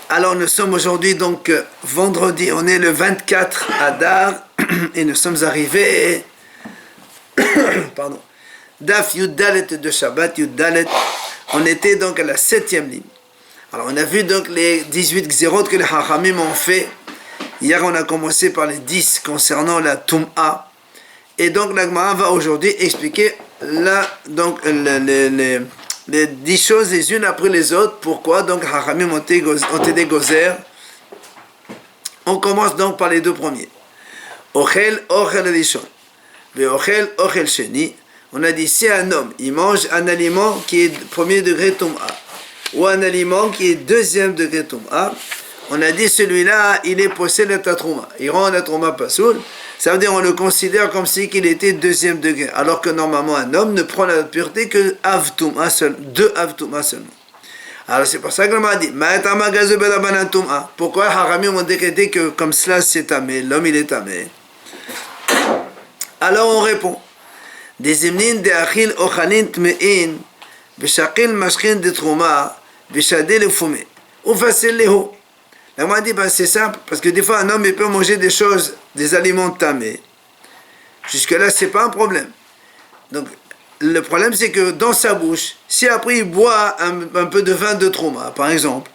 Alors nous sommes aujourd'hui donc vendredi, on est le 24 Adar et nous sommes arrivés pardon, Daf Yuddalet de Shabbat Yuddalet. On était donc à la 7e ligne. Alors on a vu donc les 18 xérot que les Hachamim ont fait. Hier on a commencé par les 10 concernant la Tum'a. Et donc la Gemara va aujourd'hui expliquer donc les 10 choses les unes après les autres. Pourquoi donc Hachamim ont été des gozer. On commence donc par les deux premiers. Ochel rishon. Ve'ochel ochel sheni. On a dit si un homme il mange un aliment qui est premier degré Tum'a ou un aliment qui est deuxième degré Tum'a, on a dit celui-là il est possède la Trouma. Il rend la Trouma pasoul. Ça veut dire on le considère comme si qu'il était deuxième degré, alors que normalement un homme ne prend la pureté que Avtouma seul, deux Avtouma seulement. Alors c'est pour ça que l'homme a dit pourquoi Haramim ont décrété que comme cela c'est tamé, l'homme il est tamé. Alors on répond des imnin de achil ochalin tmein beshakil mashkin de trouma beshadé le fumé ou facile les hauts. Là, on dit, c'est simple, parce que des fois, un homme, il peut manger des choses, des aliments tamés. Jusque-là, c'est pas un problème. Donc, le problème, c'est que dans sa bouche, si après il boit un peu de vin de trouma, par exemple,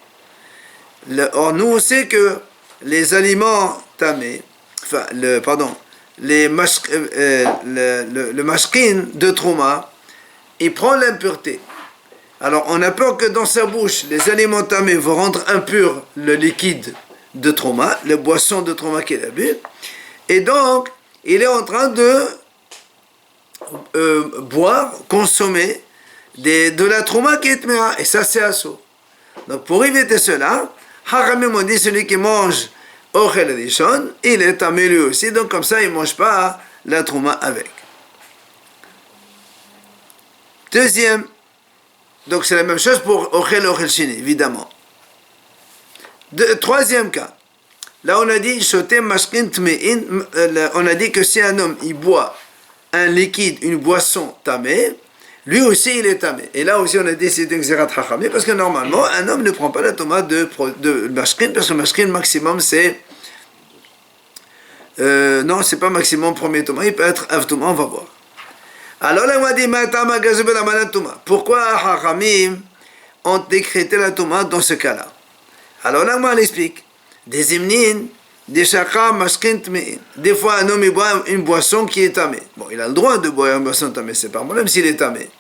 or nous, on sait que les aliments tamés, le mashkin de trouma, il prend l'impureté. Alors, on a peur que dans sa bouche, les aliments tamés vont rendre impur le liquide de trauma, la boisson de trauma qu'il a bu. Et donc, il est en train de boire, consommer de la trauma qui est tméa. Et ça, c'est assaut. Donc, pour éviter cela, Haramim ont dit celui qui mange ochel rishon, il est tamé lui aussi. Donc, comme ça, il ne mange pas la trauma avec. Deuxième. Donc c'est la même chose pour ochel sheni, évidemment. Troisième cas. Là on a dit shotem mashkin tmein. On a dit que si un homme il boit un liquide, une boisson tamée, lui aussi il est tamé. Et là aussi on a dit c'est une xérat hachamim parce que normalement un homme ne prend pas la tomate de mashkin parce que mashkin maximum c'est non c'est pas maximum premier tomate, il peut être avtoma, on va voir. Alors là, on a dit, pourquoi Hachamim ont décrété la Touma dans ce cas-là? Alors là, on l'explique. Des imnin, des chakra, mashkin tmein. Des fois, un homme il boit une boisson qui est tamée. Bon, il a le droit de boire une boisson tamée, c'est pas un problème s'il est tamé.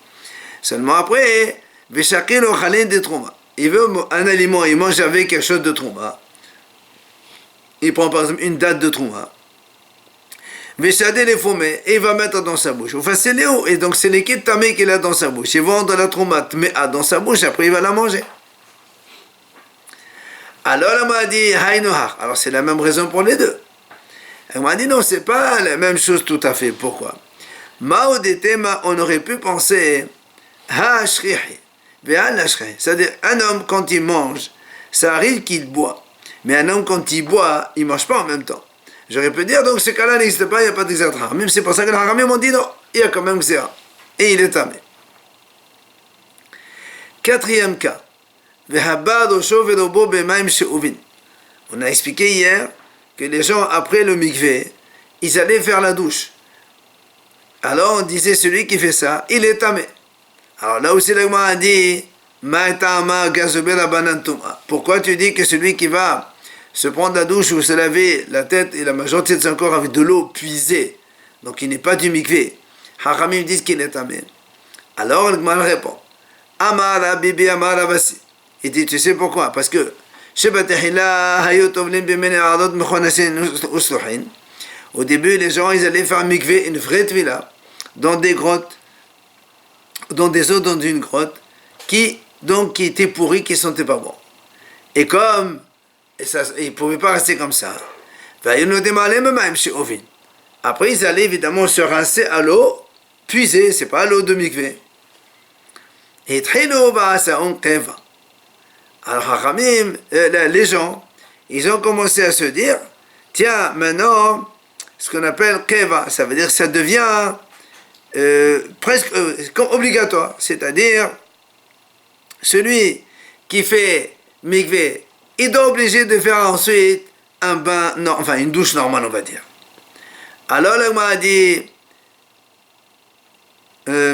Seulement après, veshakil ochalin de trouma. Il veut un aliment, il mange avec quelque chose de trouma. Il prend par exemple une date de trouma. Veshadé les fumés, et il va mettre dans sa bouche. Enfin, c'est Léo, et donc c'est liquide tamé qu'il a dans sa bouche. Il va rendre la tomate, mais dans sa bouche, après il va la manger. Alors, elle m'a dit, Haïnohar. Alors, c'est la même raison pour les deux. Elle m'a dit, non, c'est pas la même chose tout à fait. Pourquoi? Maodetema, on aurait pu penser, c'est-à-dire, un homme, quand il mange, ça arrive qu'il boit. Mais un homme, quand il boit, il ne mange pas en même temps. J'aurais pu dire, donc ce cas-là n'existe pas, il n'y a pas d'exertra. Même c'est pour ça que les Haramim m'ont dit non, il y a quand même xéra. Et il est tamé. Quatrième cas. On a expliqué hier que les gens, après le mikvé, ils allaient faire la douche. Alors on disait, celui qui fait ça, il est tamé. Alors là aussi, le Gemara a dit, pourquoi tu dis que celui qui va se prendre la douche ou se laver la tête et la majorité de son corps avec de l'eau puisée, donc il n'est pas du mikvé, Hachamim disent qu'il est tamé. Alors le Gemara répond, Amara bibi amara basi. Il dit, tu sais pourquoi? Parce que au début les gens ils allaient faire un mikvé, une vraie tvila, dans des grottes, dans des eaux dans une grotte qui étaient pourries, qui ne sentaient pas bon. Et comme ils ne pouvaient pas rester comme ça. Après, ils allaient évidemment se rincer à l'eau puisée, c'est pas l'eau de mikvé. Alors, les gens, ils ont commencé à se dire, tiens, maintenant, ce qu'on appelle keva, ça veut dire que ça devient presque obligatoire, c'est-à-dire celui qui fait mikvé il doit obliger de faire ensuite un bain, non, enfin une douche normale, on va dire. Alors le Gemara a dit, ça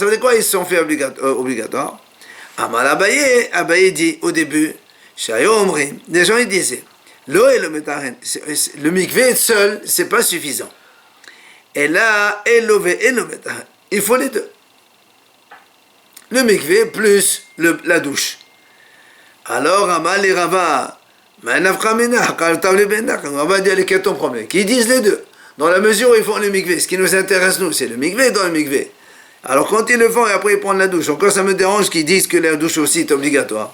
veut dire quoi ils se sont fait obligatoires? Amal Abaye dit au début, les gens ils disaient, l'eau et le mikvé seul, c'est pas suffisant. Et là, il faut les deux. Le mikvé plus la douche. Alors, Amal et Rava, on va dire quel est ton problème? Qu'ils disent les deux. Dans la mesure où ils font le mikvé, ce qui nous intéresse nous, c'est le mikvé dans le mikvé. Alors quand ils le font et après ils prennent la douche, encore ça me dérange qu'ils disent que la douche aussi est obligatoire.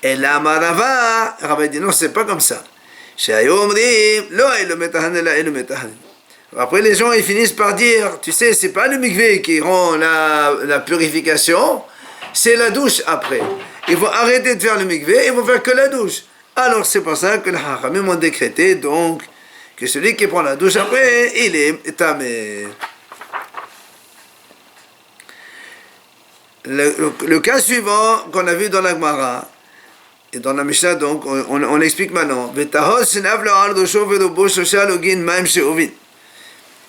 Et là, Rava dit non, c'est pas comme ça. Après les gens ils finissent par dire, tu sais, c'est pas le mikvé qui rend la purification, c'est la douche après. Ils vont arrêter de faire le mikvé, ils vont faire que la douche. Alors c'est pour ça que les Hachamim ont décrété donc que celui qui prend la douche après, il est tamé. Le cas suivant qu'on a vu dans la Gemara et dans la Mishnah, donc on explique maintenant.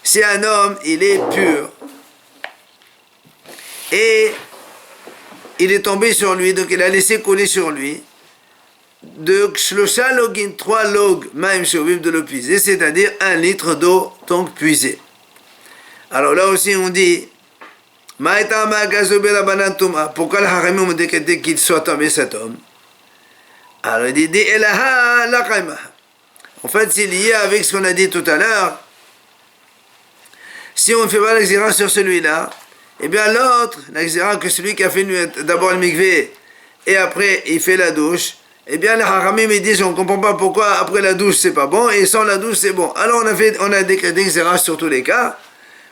Si un homme il est pur et il est tombé sur lui, donc il a laissé couler sur lui de 3 log maim she'ovim de l'eau puisée, c'est-à-dire 1 litre d'eau donc puisée. Alors là aussi on dit pourquoi le Haramim ont décrété qu'il soit tombé cet homme? Alors il dit en fait c'est lié avec ce qu'on a dit tout à l'heure. Si on ne fait pas l'exira sur celui-là, eh bien l'autre, l'exira que celui qui a fait d'abord le mikvé et après il fait la douche, eh bien les Haramim ils disent on ne comprend pas pourquoi après la douche c'est pas bon et sans la douche c'est bon. Alors on a décrété l'exira sur tous les cas,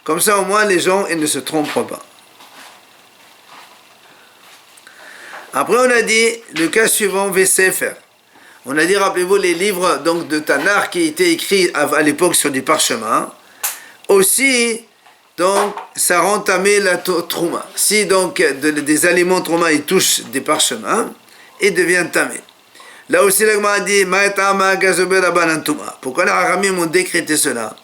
comme ça au moins les gens ils ne se tromperont pas. Après on a dit le cas suivant Vesefer. On a dit rappelez-vous les livres donc de Tanakh qui étaient écrits à l'époque sur du parchemin. Aussi donc ça rend tamé la trouma. Si donc des aliments trouma ils touchent des parchemins, ils deviennent tamés. Là aussi la Gemara a dit pourquoi les Haramim ont décrété cela?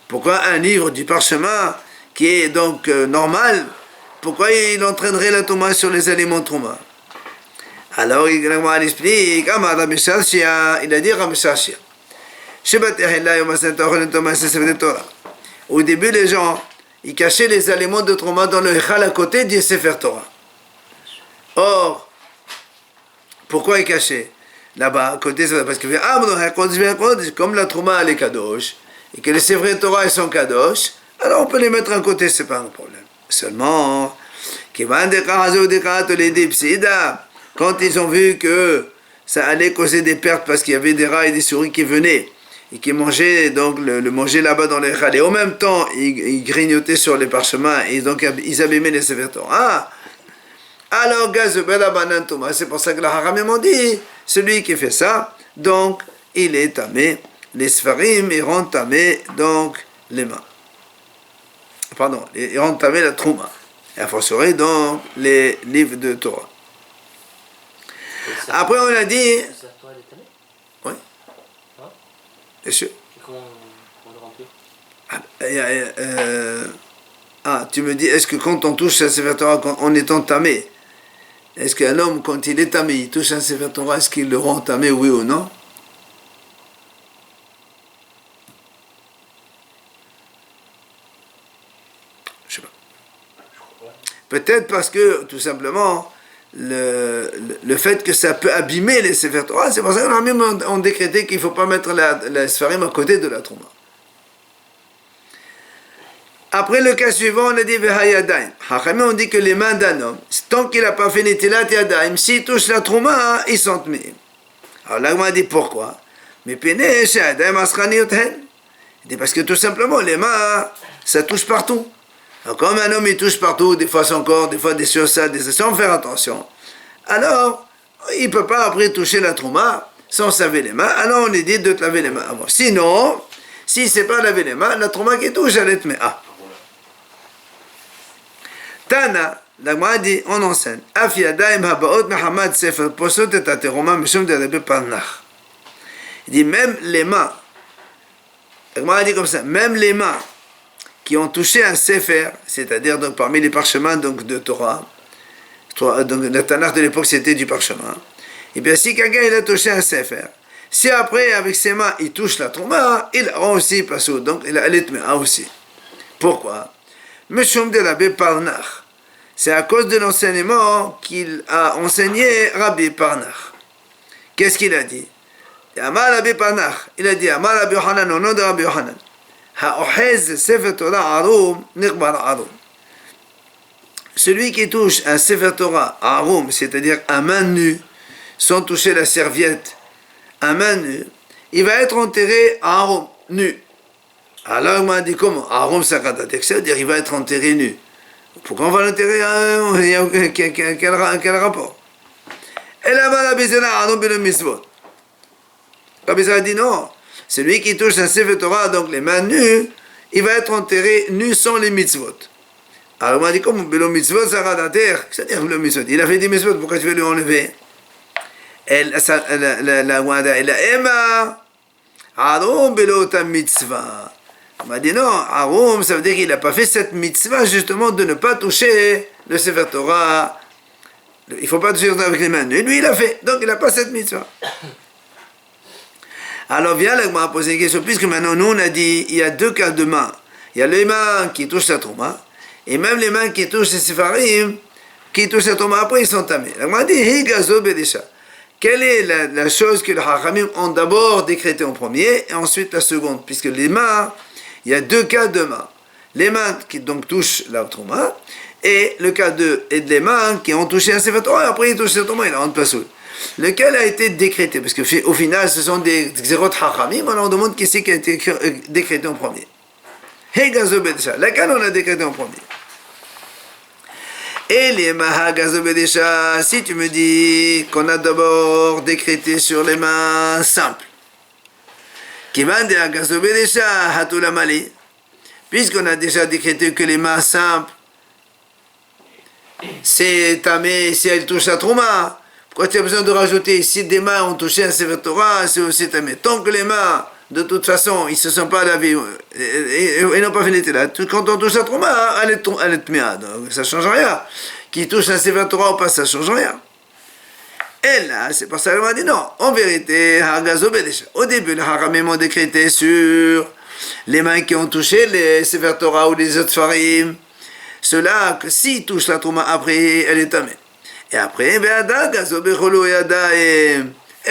Pourquoi un livre du parchemin qui est donc normal, pourquoi il entraînerait la trouma sur les aliments trouma? Alors il explique, il a dit Rameshashia. Au début, les gens, ils cachaient les aliments de trauma dans le Echal à côté du Sefer Torah. Or, pourquoi ils cachaient? Là-bas, à côté, c'est parce que comme la trauma elle est kadosh, et que les Sefer Torah ils sont kadosh, alors on peut les mettre à côté, c'est pas un problème. Seulement, quand ils ont vu que ça allait causer des pertes parce qu'il y avait des rats et des souris qui venaient et qui mangeaient donc le mangeaient là-bas dans les chales et en même temps ils grignotaient sur les parchemins et donc ils abîmaient les Sefer Torah. Alors c'est pour ça que la Haramim ont dit celui qui fait ça donc il est tamé. Les Sfarim ils rendent tamé donc les mains. Pardon, ils rendent tamé la trouma. Et à fortiori donc les livres de Torah. Après on a dit oui bien sûr. Comment le remplir? Tu me dis est-ce que quand on touche un Sefer Torah en étant tamé, est-ce qu'un homme quand il est tamé il touche un Sefer Torah, est-ce qu'il le rend tamé, oui ou non? Je sais pas. Peut-être parce que tout simplement le fait que ça peut abîmer les Sefer Torah, c'est pour ça qu'on a même décrété qu'il ne faut pas mettre la Sfarim à côté de la Trouma. Après le cas suivant, on a dit Vehayadaim. Hachamim on dit que les mains d'un homme, tant qu'il n'a pas fait Netilat Yadaim, s'il touche la Trouma, ils sont mis. Alors là, on a dit pourquoi? Mais Pene, Shayadaim Asranioten. Il dit parce que tout simplement, les mains, ça touche partout. Alors, comme un homme il touche partout, des fois son corps, des fois des choses sales, sans faire attention, alors il ne peut pas après toucher la trouma sans se laver les mains. Alors on est dit de te laver les mains avant. Sinon, si c'est pas laver les mains, la trouma qui touche, elle est mea. Tana, la Gemara dit, on enseigne. Af yadayim habaot mehamad sefer posot et ateroma mishum de Rabbi Parnach. Il dit, même les mains, la Gemara dit comme ça, même les mains qui ont touché un sefer, c'est-à-dire donc parmi les parchemins donc, de Torah, donc le Tanakh de l'époque c'était du parchemin, et bien si quelqu'un il a touché un sefer, si après avec ses mains il touche la Trouma, il rend aussi pasout, donc il a l'itmea aussi. Pourquoi? Meshum de Rabbi Parnach. C'est à cause de l'enseignement qu'il a enseigné Rabbi Parnach. Qu'est-ce qu'il a dit? Amar Rabbi Parnach, il a dit Amar Rabbi Yohanan au nom de Rabbi Yohanan. Ha'ohez sefer Torah arum niqbar arum. Celui qui touche un sefer Torah arum, c'est-à-dire à main nue, sans toucher la serviette, à main nue, il va être enterré arum, nu. Alors il m'a dit comment? Arum sakadatek, c'est-à-dire il va être enterré nu. Pourquoi on va l'enterrer? Il n'y a quel rapport? Et là-bas, la Bézéna arum ben le misvot. La Bézéna dit non. Celui qui touche un sefer Torah, donc les mains nues, il va être enterré nu sans les mitzvot. Alors on m'a dit, comment le mitzvot saradater? C'est-à-dire le mitzvot. Il a fait des mitzvot, pourquoi tu veux lui enlever? La Wada, elle a Emma, Arum belo ta mitzvah. On m'a dit non, Arum, ça veut dire qu'il n'a pas fait cette mitzvah justement de ne pas toucher le sefer Torah. Il ne faut pas toucher avec les mains nues. Lui, il a fait, donc il n'a pas cette mitzvah. Alors viens là, on poser une question, puisque maintenant nous on a dit, il y a deux cas de mains. Il y a les mains qui touchent la Trouma, et même les mains qui touchent les Séfarim, qui touchent la Trouma, après ils sont tamés. On a dit, Higazo Bedesha. Quelle est la chose que les Hachamim ont d'abord décrété en premier, et ensuite la seconde? Puisque les mains, il y a deux cas de mains. Les mains qui donc touchent la Trouma, et le cas de les mains qui ont touché un Sefer Torah, après ils touchent la Trouma, ils la rendent pas sous. Lequel a été décrété? Parce qu'au final, ce sont des xérot hachamim, alors on demande qui c'est qui a été décrété en premier. Hegazobedesha, laquelle on a décrété en premier? Et les mahagazobedesha, si tu me dis qu'on a d'abord décrété sur les mains simples, Kivan de hagazobedesha hatulamali, puisqu'on a déjà décrété que les mains simples, c'est tamé si elles touchent la trouma. Pourquoi tu as besoin de rajouter, si des mains ont touché un Sefer Torah, c'est aussi tamé. Tant que les mains, de toute façon, ils ne se sont pas lavés et n'ont pas fait l'été là. Quand on touche la Trouma, elle est tmea, donc ça ne change rien. Qui touche un Sefer Torah ou pas, ça ne change rien. Et là, c'est pour ça qu'elle m'a dit non. En vérité, au début, les Haramim ont décrété sur les mains qui ont touché les Sefer Torah ou les autres Farim. Ceux-là, que s'ils touchent la Trouma après, elle est tamée. Et après, et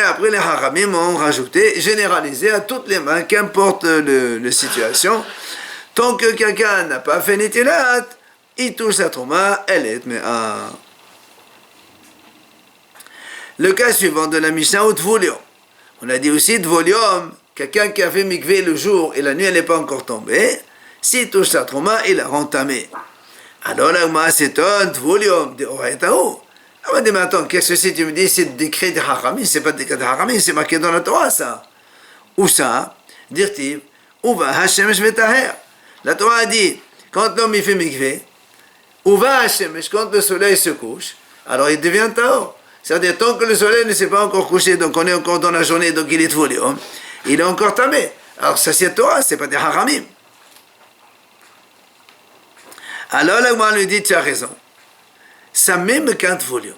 après les Haramim ont rajouté, généralisé à toutes les mains, qu'importe la situation, tant que quelqu'un n'a pas fait Netilat, il touche la Trouma, elle est Tmea. Le cas suivant de la Mishnah ou Tvolium. On a dit aussi Tvolium, quelqu'un qui a fait Mikvé le jour et la nuit elle n'est pas encore tombée, s'il touche la Trouma, il a rentamé. Alors la Gemara s'étonne, Tvolium, de Oraetao. Ah ben, mais attends, qu'est-ce que c'est? Tu me dis, c'est le décret de Haramim, c'est pas le décret de Haramim, c'est marqué dans la Torah, ça. Où ça? Dire-t-il, où va Hashem Shvetaher? La Torah a dit, quand l'homme il fait mikvé, où va Hashem, quand le soleil se couche, alors il devient Tahor. C'est-à-dire, tant que le soleil ne s'est pas encore couché, donc on est encore dans la journée, donc il est Tvolium, il est encore tamé. Alors ça c'est Torah, c'est pas des Haramim. Alors la Gemara lui dit, tu as raison. Ça même qu'un Tvolium.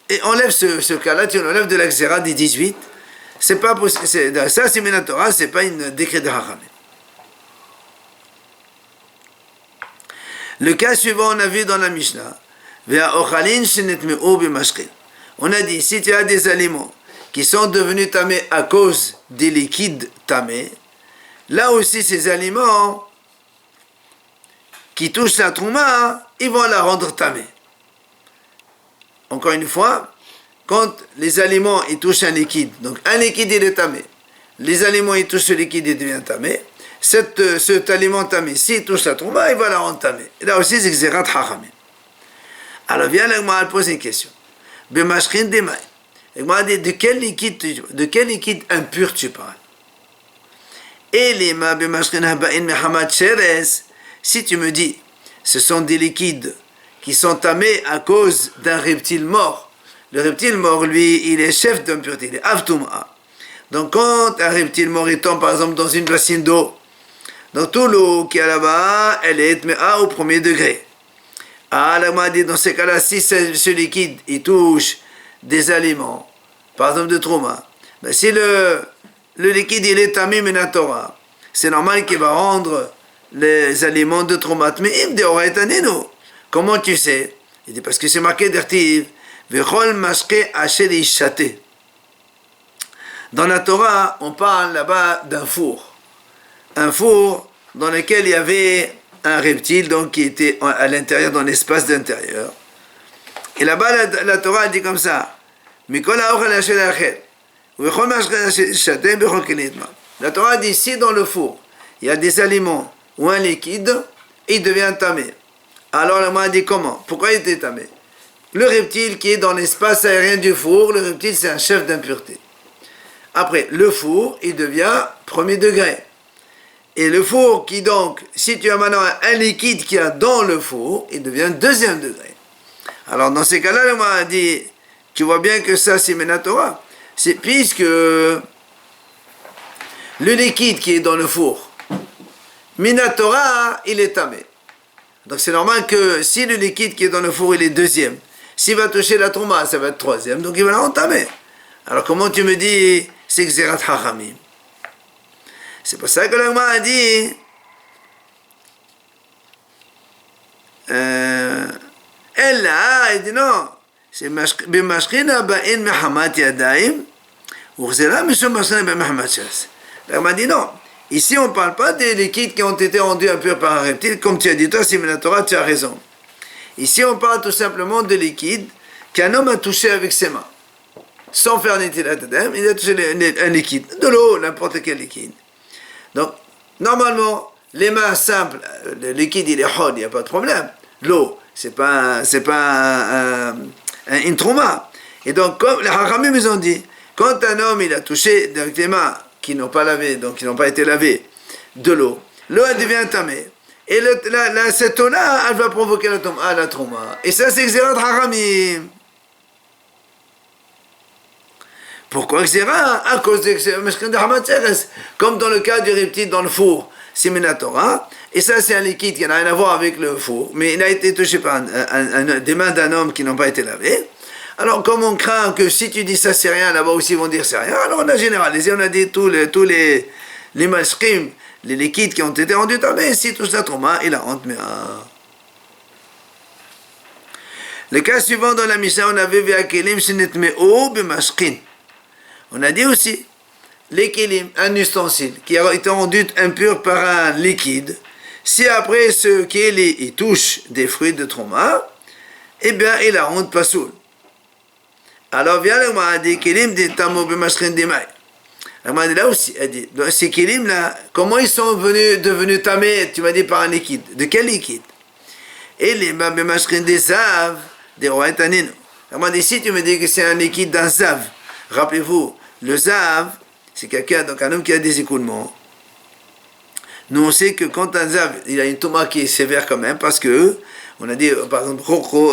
Et enlève ce cas-là, tu enlèves de la Xéra des 18. C'est pas possible. Ça, c'est Minatora, c'est pas une décret de Haramim. Le cas suivant, on a vu dans la Mishnah. On a dit, si tu as des aliments qui sont devenus tamés à cause des liquides tamés, là aussi, ces aliments qui touchent la trouma, ils vont la rendre tamée. Encore une fois, quand les aliments ils touchent un liquide, donc un liquide il est tamé, les aliments ils touchent ce liquide il devient tamé, cet aliment tamé, s'il touche la trouma, il va la rendre tamé. Et là aussi, c'est Xérat Hachamim. Alors viens là, elle pose une question. Bemashrin demay. Elle m'a dit de quel liquide impur tu parles? Et les ma bemashrin habain mehamad sheres, si tu me dis, ce sont des liquides qui sont tamés à cause d'un reptile mort. Le reptile mort, lui, il est chef d'impureté, il est avtouma. Donc quand un reptile mort il tombe par exemple dans une bassine d'eau, donc toute l'eau qui est là-bas, elle est au premier degré. Ah, la m'a dit dans ces cas-là, si ce liquide il touche des aliments, par exemple de trauma, ben si le liquide il est tamé minatora, c'est normal qu'il va rendre les aliments de trauma. Mais il me dit, comment tu sais? Il dit parce que c'est marqué d'Artiv, Vechol mashke hachel ishate. Dans la Torah, on parle là-bas d'un four. Un four dans lequel il y avait un reptile donc, qui était à l'intérieur, dans l'espace d'intérieur. Et là-bas, la Torah dit comme ça. La Torah dit, si dans le four, il y a des aliments ou un liquide, il devient tamé. Alors la Torah dit comment? Pourquoi il était tamé? Le reptile qui est dans l'espace aérien du four, le reptile c'est un chef d'impureté. Après, le four, il devient premier degré. Et le four qui donc, si tu as maintenant un liquide qui est dans le four, il devient deuxième degré. Alors dans ces cas-là, le m'a dit, tu vois bien que ça c'est Minatora. C'est puisque le liquide qui est dans le four, Minatora, il est tamé. Donc c'est normal que si le liquide qui est dans le four, il est deuxième, s'il va toucher la trouma, ça va être troisième, donc il va l'entamer. Alors comment tu me dis, c'est Xerat Hachamim? C'est pour ça que l'Agma a dit elle là, il dit non, c'est Bimashkina Ba'in Mehamat Yadaim, Urzela Mishum Mashkina Ba'in Mehamat Shas. L'Agma dit non, ici on ne parle pas des liquides qui ont été rendus impurs par un reptile, comme tu as dit toi, Simon Torah, tu as raison. Ici on parle tout simplement de liquide qu'un homme a touché avec ses mains. Sans faire Netilat Yadayim, il a touché un liquide, de l'eau, n'importe quel liquide. Donc, normalement, les mains simples, le liquide il est hot, il n'y a pas de problème. L'eau, c'est pas une trauma. Et donc, comme les Hachamim ils ont dit, quand un homme il a touché avec les mains qui n'ont pas lavé, donc qui n'ont pas été lavées, de l'eau elle devient tamée. Et cette eau-là, elle va provoquer la trauma. Et ça, c'est Xerat Hachamim. Pourquoi Xera? À cause de comme dans le cas du reptile dans le four, c'est Minatora, et ça c'est un liquide qui n'a rien à voir avec le four, mais il a été touché par des mains d'un homme qui n'ont pas été lavées. Alors comme on craint que si tu dis ça c'est rien, là-bas aussi ils vont dire c'est rien, alors on a généralisé, on a dit tous les mashkim, les liquides qui ont été rendus tamés, si tout ça trauma, il a honte, mais le cas suivant dans la Mishnah, on avait vu Akelim Shinetmeo B'mashkin. On a dit aussi, les kélim, un ustensile qui a été rendu impur par un liquide, si après ce kéli il touche des fruits de trauma, eh bien il a honte pas soul. Alors vient le m'a dit kélim de tamo b'mashkin d'imay. La m'a dit là aussi, elle dit, ces kélim là, comment ils sont devenus tamés, tu m'as dit par un liquide. De quel liquide? Et les b'mashkin des zav, des roetanino. La m'a dit, si tu me dis que c'est un liquide d'un zav, rappelez-vous, le zav, c'est quelqu'un, donc un homme qui a des écoulements. Nous, on sait que quand un zav, il a une toma qui est sévère quand même, parce que, on a dit, par exemple,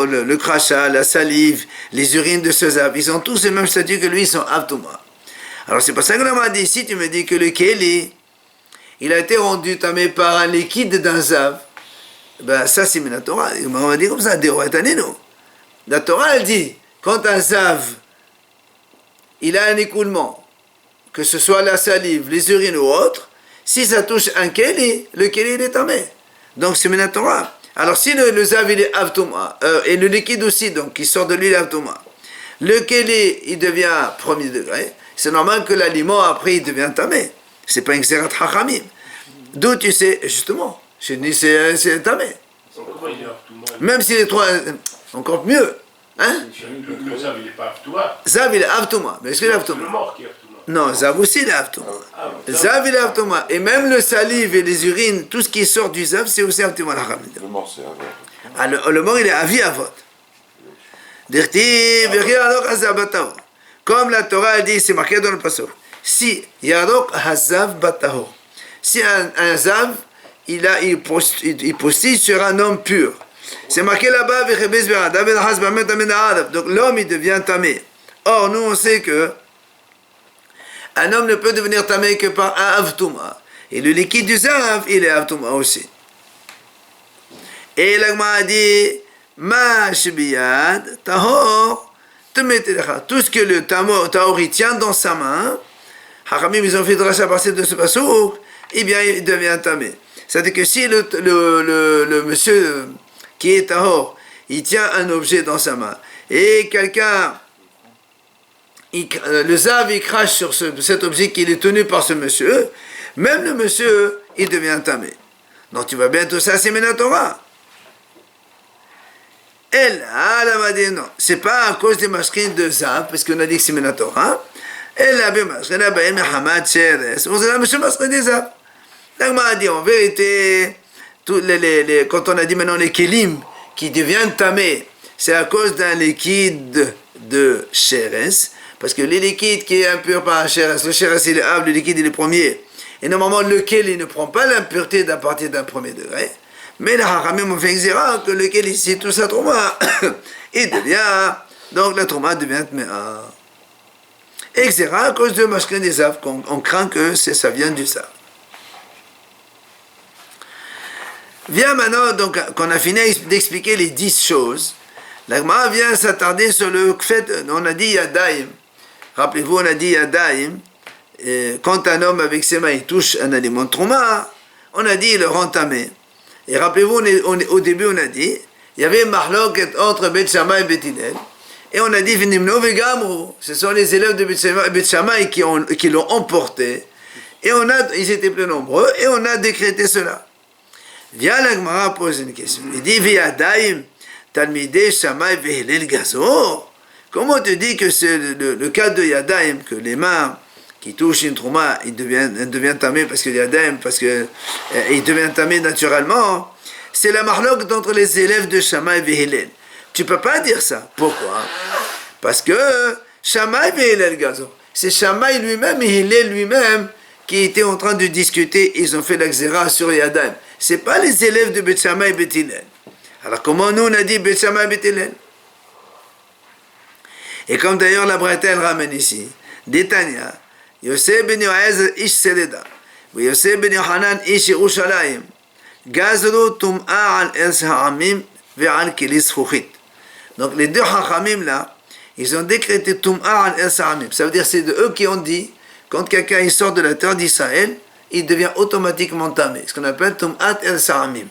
le crachat, la salive, les urines de ce zav, ils ont tous le même statut que lui, ils sont avtoma. Alors, c'est pour ça que l'homme a dit, si tu me dis que le keli, il a été rendu tamé par un liquide d'un zav, ben, ça, c'est la Torah. On va dire comme ça, la Torah, elle dit, quand un zav, il a un écoulement, que ce soit la salive, les urines ou autre, si ça touche un keli, le keli il est tamé. Donc c'est Minatora. Alors si le zav il est avtoma, et le liquide aussi, donc qui sort de lui l'avtoma, le keli il devient premier degré, c'est normal que l'aliment après il devient tamé. C'est pas une xerat hachamim. D'où tu sais, justement, chez nous c'est tamé. Même s'il est trop, encore mieux. Hein? Le zav, il n'est pas avtouma. Zav, il est avtouma. Mais est-ce qu'il est avtouma? Le mort qui est avtouma. Non, zav aussi, il est avtouma. Zav, il est avtouma. Et même le salive et les urines, tout ce qui sort du zav, c'est aussi avtouma. Le mort, c'est avot. Ah, le mort, il est avi avot. Comme la Torah a dit, c'est marqué dans le passage. Si yarok hazav bataho. Si un zav, il postille sur un homme pur. C'est marqué là-bas, donc l'homme il devient tamé. Or, nous on sait que un homme ne peut devenir tamé que par un avtouma. Et le liquide du zav, il est avtouma aussi. Et l'agma a dit, ma shibiyad, tahor, tout ce que le tahor il tient dans sa main, Haramim, ils ont fait dracha à partir de ce pasouk, eh bien, il devient tamé. C'est-à-dire que si le monsieur qui est tahor, il tient un objet dans sa main, et quelqu'un, le zav, il crache sur cet objet qui est tenu par ce monsieur, même le monsieur, il devient tamé. Donc tu vois bien tout ça, c'est Minatora. Elle, elle m'a dit non, c'est pas à cause des masquines de zav, parce qu'on a dit que c'est Minatora. Elle a bien masqué, elle a bien Hamad Cheres, on a monsieur masqué des zav. Donc m'a dit en vérité, quand on a dit maintenant les kelim qui deviennent tamés, c'est à cause d'un liquide de Cheres, parce que les liquides qui est impur par un Cheres, le Cheres il est ave, le liquide il est premier. Et normalement, lequel il ne prend pas l'impureté d'à partir d'un premier degré. Mais les Haramim ont fait exira que lequel ici, tout ça, trauma, il devient, donc la trauma devient tméa. Exira à cause de mashkin des zav, on craint que ça vient du zav. Vient maintenant, donc, qu'on a fini d'expliquer les 10 choses, l'Agma vient s'attarder sur le fait, on a dit Yadaim. Rappelez-vous, on a dit Yadaim. Quand un homme avec ses mains il touche un aliment de trauma, on a dit il le rend tamé. Et rappelez-vous, au début on a dit, il y avait Mahlok entre Bet Shammai et Bet Hillel, et on a dit V'nimno vegamru, ce sont les élèves de Bet Shammai qui l'ont emporté, et ils étaient plus nombreux, et on a décrété cela. Vient la Gemara pose une question. Il dit V'yadaim talmidei Shammai ve'Hillel gazor. Comment tu dis que c'est le cas de Yadaim, que les mains qui touche une trauma, il devient tamé parce qu'il y a d'âme, parce que il devient tamé naturellement. C'est la marloque d'entre les élèves de Shammai et Hillel. Tu peux pas dire ça. Pourquoi? Parce que Shammai et Hillel gazo. C'est Shammai lui-même et Hillel lui-même qui étaient en train de discuter. Ils ont fait l'exéra sur Yadam. C'est pas les élèves de Bet Shammai et Bet Hillel. Alors comment nous on a dit Bet Shammai et Bet Hillel? Et comme d'ailleurs la Bretel ramène ici, Détania. Yosef ben Yoaz ish Seleda, et Yosef ben Yohanan ish Yerushalayim, gazru tum'a al els ha'amim ve'al kelis chuchit. Donc les deux hachamim là, ils ont décrété tum'a al els ha'amim. Ça veut dire c'est de eux qui ont dit, quand quelqu'un il sort de la terre d'Israël, il devient automatiquement tamé. Ce qu'on appelle tum'at els ha'amim.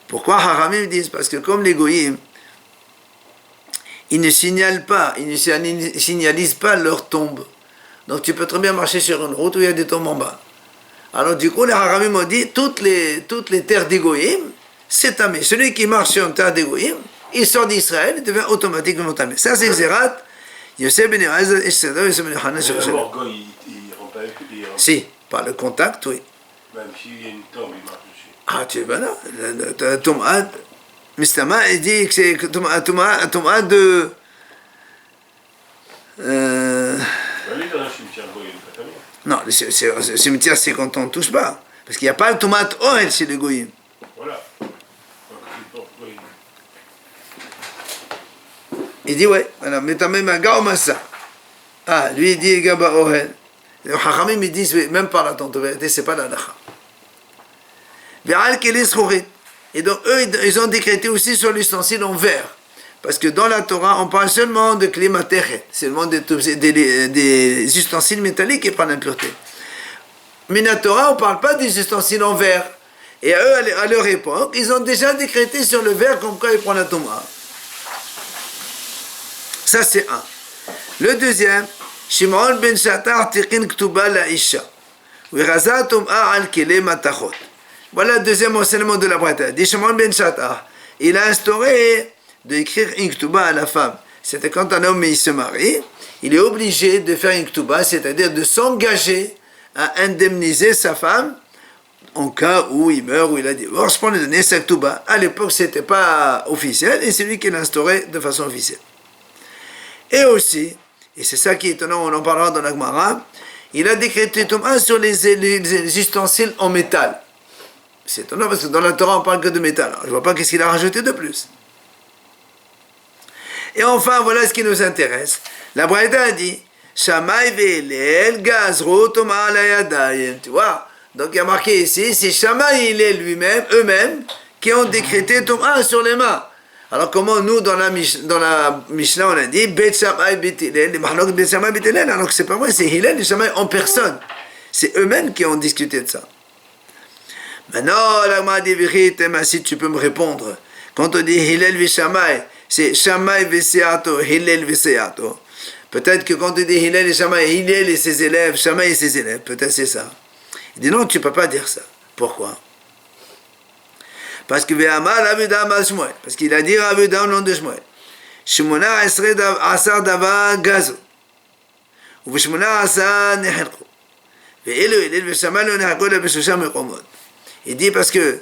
Pourquoi hachamim disent? Parce que comme les goyim, ils ne signalisent pas leur tombe. Donc tu peux très bien marcher sur une route où il y a des tombes en bas. Alors du coup, les Haramim ont dit, toutes les terres d'Égoïm, c'est tamé. Celui qui marche sur une terre d'Égoïm, il sort d'Israël, il devient automatiquement tamé. Ça c'est Xérat. Yosef ben Yoaz et Sedor, Yosef ben Yohanan. L'orgueil, il rend pas. Si, par le contact, oui. Même s'il y a une tombe, il marche dessus. Ah, tu vois là, Tomad, Mistama, il dit que c'est Tomad de... Aller dans un cimetière, il n'est pas tamé. Non, le cimetière, c'est quand on ne touche pas. Parce qu'il n'y a pas le tomate oel chez les goyim. Voilà. Il dit, ouais, voilà, mais t'as même un gars au massa. Ah, lui, il dit, Gaba oel. Les Hachamim, ils disent, oui, même par la tente, en vérité, c'est pas la lacha. Et donc, eux, ils ont décrété aussi sur l'ustensile en verre. Parce que dans la Torah, on parle seulement de klimatechet, c'est le monde des ustensiles métalliques qui prennent l'impureté. Mais dans la Torah, on ne parle pas des ustensiles en verre. Et eux, à leur époque, ils ont déjà décrété sur le verre comme quoi ils prennent la Torah. Ça, c'est un. Le deuxième, Shimon ben Shatar tiqin ktuba la isha. V'raza tum'a al kele matachot. Voilà le deuxième enseignement de la Bretagne. Shimon ben Shatar, il a instauré d'écrire une ktuba à la femme. C'était quand un homme il se marie, il est obligé de faire une ktuba, c'est-à-dire de s'engager à indemniser sa femme en cas où il meurt, ou il a divorcé, pour lui donner sa ktuba. À l'époque, ce n'était pas officiel, et c'est lui qui l'a instauré de façon officielle. Et aussi, et c'est ça qui est étonnant, on en parlera dans la Gemara, il a décrété Thomas sur les ustensiles en métal. C'est étonnant parce que dans la Torah, on parle que de métal. Alors, je ne vois pas qu'est-ce qu'il a rajouté de plus. Et enfin, voilà ce qui nous intéresse. La Braïda a dit, Shammai ve'Hillel gazru tuma ala yadayim. Tu vois? Donc il y a marqué ici, c'est Shammai et Hillel lui-même, eux-mêmes, qui ont décrété tuma sur les mains. Alors comment nous, dans la Mishnah, on a dit, Bet Shammai Bet Hillel, les mahlok Bet Shammai Bet Hillel, alors que c'est pas vrai, c'est Hillel et Shammai en personne. C'est eux-mêmes qui ont discuté de ça. Maintenant, la Gemara dit, si tu peux me répondre, quand on dit Hillel ve Shammai, c'est Shammai ve Seato, Hillel ve Seato. Peut-être que quand on dit Hillel et Shammai, Hillel et ses élèves, Shammai et ses élèves, peut-être c'est ça. Il dit non, tu ne peux pas dire ça. Pourquoi? Parce que parce qu'il a dit Ravuda au nom de Shmuel. Shmona asar dava gazo. Ou Shmona asar nehelko. Ve'elu Hillel ve Shammai lo nehelko le beshusha mekomot. Il dit parce que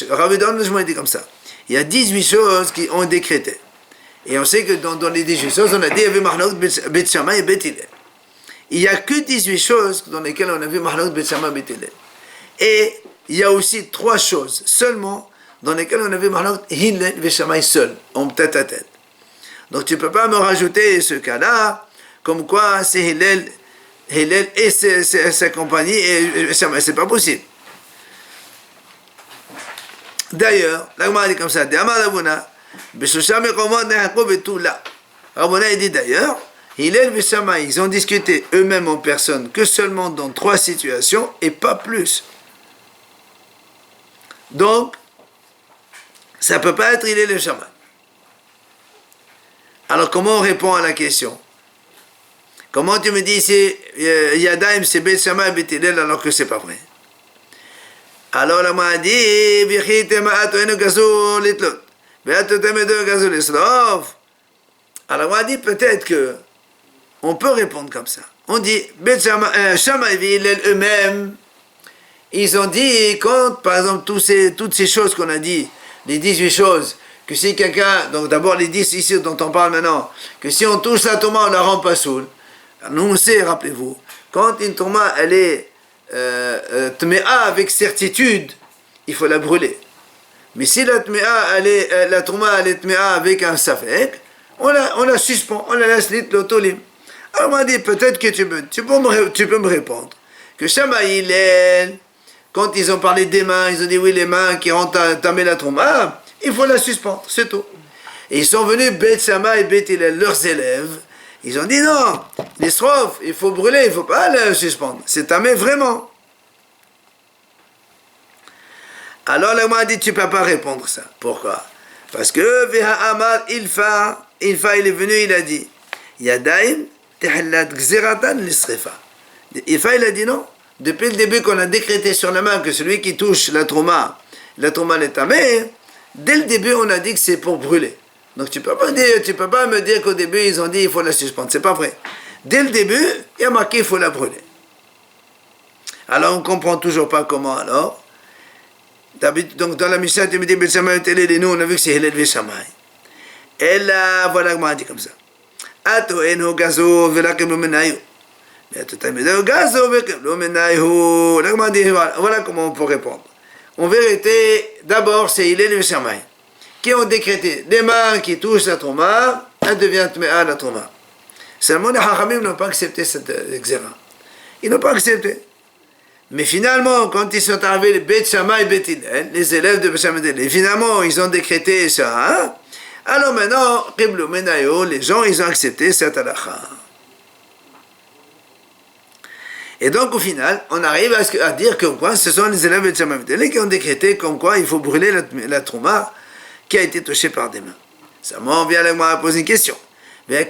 Ravuda au nom de Shmuel dit comme ça. Il y a 18 choses qui ont décrété. Et on sait que dans les 18 choses, on a dit il y avait Mahlok Bet Shammai et Bet Hillel. Il n'y a que 18 choses dans lesquelles on a vu Mahlok Bet Shammai et Bet Hillel. Et il y a aussi 3 choses seulement dans lesquelles on a vu Mahlok Hillel et Shammai seul, en tête à tête. Donc tu ne peux pas me rajouter ce cas-là, comme quoi c'est Hillel et sa compagnie et Shammai. C'est pas possible. D'ailleurs, la Gemara dit comme ça, Rabona dit d'ailleurs, Hillel et Shammai, ils ont discuté eux-mêmes en personne que seulement dans 3 situations et pas plus. Donc, ça ne peut pas être Hillel et Shammai. Alors, comment on répond à la question? Comment tu me dis c'est Yadaim, c'est Bet Shammai, Bet Hillel, alors que c'est pas vrai? Alors, la m'a dit, alors on a dit peut-être que on peut répondre comme ça. On dit Shammai et Hillel eux-mêmes, ils ont dit quand par exemple toutes ces choses qu'on a dit, les 18 choses, que si quelqu'un, donc d'abord les 10 ici dont on parle maintenant, que si on touche la touma on la rend pas saoul. Nous on sait, rappelez-vous, quand une touma elle est tméa avec certitude, il faut la brûler. Mais si la touma elle est tméa avec un safek, on la suspend, on la laisse lit l'autolim. Alors on m'a dit peut-être que tu peux me répondre que Shammai Hillel, quand ils ont parlé des mains, ils ont dit oui les mains qui ont tamé la touma, il faut la suspendre, c'est tout. Et ils sont venus Bet Shammai et Bet Hillel, leurs élèves, ils ont dit non, les strophes, il faut brûler, il ne faut pas la suspendre, c'est tamé vraiment. Alors là, moi, dit, tu ne peux pas répondre ça. Pourquoi? Parce que Veha Amar Ilfa, il est venu, il a dit Yadaim Tehallat Gzeratan Lisrefa. Ilfa, il a dit non. Depuis le début qu'on a décrété sur la main que celui qui touche la trouma est tamé, dès le début, on a dit que c'est pour brûler. Donc tu peux pas me dire qu'au début, ils ont dit il faut la suspendre. C'est pas vrai. Dès le début, il y a marqué il faut la brûler. Alors on ne comprend toujours pas comment alors. Donc dans la Mishnah, tu me dis Bet Shammai et Hillel, et nous on a vu que c'est Hillel et Shammai. Et là, voilà comment on dit comme ça. Ato eno gazo velakem lo menayu. Mais ato tamedo gazo velakem lo menayu. Là comment on dit, voilà comment on peut répondre. En vérité, d'abord c'est Hillel et Shammai qui ont décrété des mains qui touchent la trouma, elle devient tméa la trouma. Seulement les Hachamim n'ont pas accepté cette exéra. Ils n'ont pas accepté. Mais finalement, quand ils sont arrivés, les Bet Shammai et Bet Hillel, les élèves de Bet Shammai et Hillel, finalement, ils ont décrété ça. Hein? Alors maintenant, Qiblu Menayo, les gens, ils ont accepté cette halakha. Et donc, au final, on arrive à dire que quoi, ce sont les élèves de Bet Shammai et Bet Hillel qui ont décrété comme quoi il faut brûler la trouma qui a été touchée par des mains. Ça m'en vient à poser une question. Mais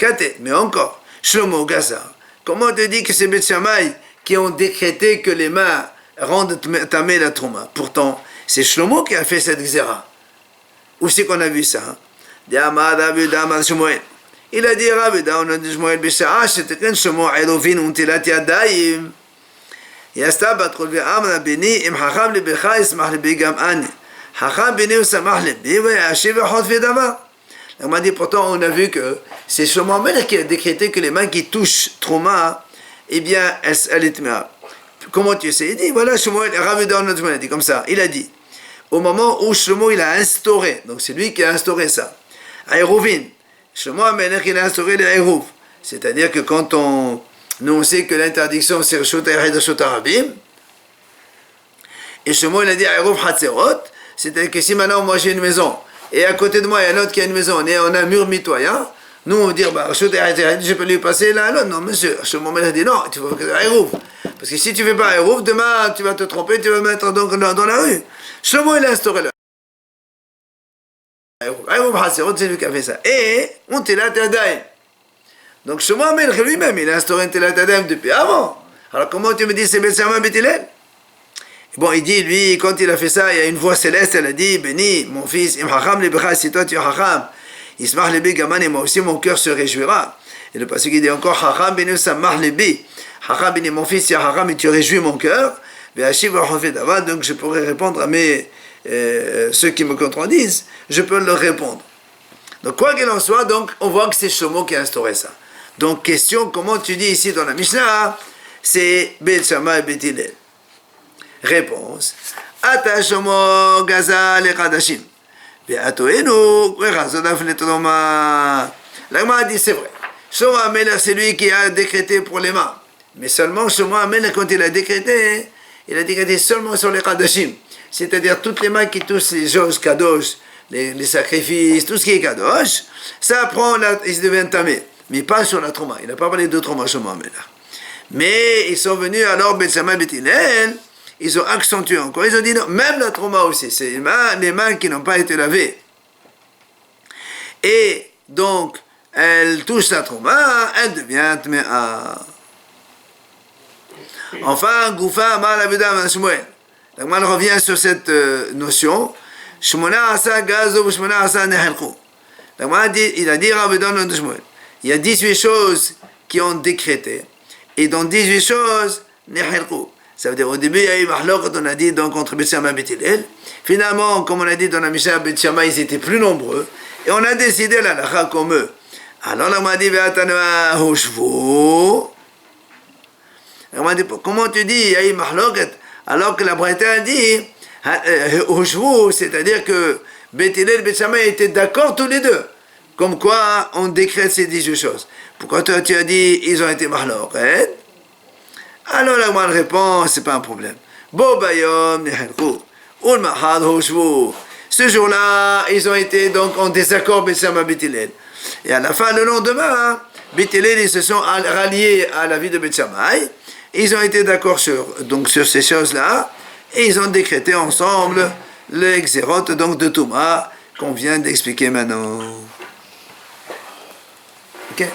encore, Shlomo Gazar, comment on te dit que c'est Bet Shammai qui ont décrété que les mains rendent tamé la trouma? Pourtant, c'est Shlomo qui a fait cette xéra. Où c'est qu'on a vu ça? Il a dit Ravuda, on a dit Shmuel Bisha'a, c'était Shlomo Elovin untilat yadayim. Yastabat Kolvi Amna Bini, im Hacham Libecha, Ismach Libi Gam Ani. Hacham Bini, Samach Libi, Ashiv Hot Vedava. On m'a dit, pourtant, on a vu que c'est Shlomo Melech qui a décrété que les mains qui touchent trouma, eh bien, elle est tméa. Comment tu sais? Il dit, voilà, Shmuel, Ravuda, on a dit comme ça. Il a dit, au moment où Shlomo il a instauré, donc c'est lui qui a instauré ça. Aïrouvin, Shlomo Amelech il a instauré les Aïrouv. C'est-à-dire que quand nous on sait que l'interdiction c'est Reshut Ayachid Reshut Arabim, et Shlomo il a dit Aïrouv Hatzerot, c'est-à-dire que si maintenant moi j'ai une maison, et à côté de moi il y a un autre qui a une maison, et on a un mur mitoyen, nous on va dire, Reshut Ayachid, je peux lui passer là à l'autre. Non monsieur, Shlomo Amelech dit non, tu faut que Aïrouv. Parce que si tu ne fais pas Aïrouv, demain tu vas te tromper, tu vas mettre donc dans la rue. Shlomo il a instauré là. Aïrouv Hatzerot, c'est lui qui a fait ça. Et on t'a là Tadaïm. Donc Shlomo Amelech lui-même, il a instauré un Telat Adem depuis avant. Alors comment tu me dis c'est Bet Shammai Bet Hillel? Bon, il dit, lui, quand il a fait ça, il y a une voix céleste, elle a dit, béni, mon fils, Im Hacham Lebecha, si toi tu es Hacham, Ismach Lebi Gaman, et moi aussi mon cœur se réjouira. Et le passage il dit encore, Hacham Benu Samach Lebi. Hacham Beni, mon fils, tu es Hacham, et tu réjouis mon cœur. Donc je pourrais répondre à ceux qui me contredisent, je peux leur répondre. Donc quoi qu'il en soit, donc on voit que c'est Shlomo qui a instauré ça. Donc, question, comment tu dis ici dans la Mishnah, c'est Bet Shammai Bet Hillel. Réponse. Ata Shlomo Gaza le Chadashim. Ve'atoenu Ve'chazodaf le Todoma. La Gemara dit, c'est vrai. Shlomo Amelech, c'est lui qui a décrété pour les mains. Mais seulement Shlomo Amelech, quand il a décrété seulement sur les Chadashim. C'est-à-dire toutes les mains qui touchent les choses kadosh, les sacrifices, tout ce qui est kadosh, ça prend, il se devient tamé. Mais pas sur la trauma. Il n'a pas parlé de trauma sur Mohamed. Mais ils sont venus alors, Bet Shammai Bet Hillel, ils ont accentué encore. Ils ont dit non, même la trauma aussi, c'est les mains qui n'ont pas été lavées. Et donc, elle touche la trauma, elle devient tméa. Enfin, Goufa Amar Avedam Shmuel. Donc, on revient sur cette notion. Shmona Asa Gazo, Shmona Asa Nehelkou. Donc, il a dit Avedam de Shmuel. Il y a 18 choses qui ont décrété. Et dans 18 choses, Nehelkou. Ça veut dire, au début, il y a eu Mahlok, quand on a dit, donc, entre Bet Shammai et Bet Hillel. Finalement, comme on a dit dans la Mishnah, Bet Shammai, ils étaient plus nombreux. Et on a décidé la lacha comme eux. Alors, on m'a dit, Ve'atanoa Hushvu. On m'a dit, comment tu dis, il y a eu Mahlok, alors que la Braïta a dit, Hushvu, c'est-à-dire que Bet Hillel et Bet Shammai étaient d'accord tous les deux. Comme quoi, on décrète ces 18 choses. Pourquoi toi, tu as dit, ils ont été mahloket? Alors, la bonne réponse, c'est pas un problème. Bo bayom nehelkou. Ul mahad hoshvu. Ce jour-là, ils ont été donc en désaccord, Bet Shammai Bet Hillel. Et à la fin, le lendemain, Bet Hillel, ils se sont ralliés à la vie de Bet Shammai. Ils ont été d'accord sur ces choses-là. Et ils ont décrété ensemble le Xérot, donc de Touma, qu'on vient d'expliquer maintenant. Okay.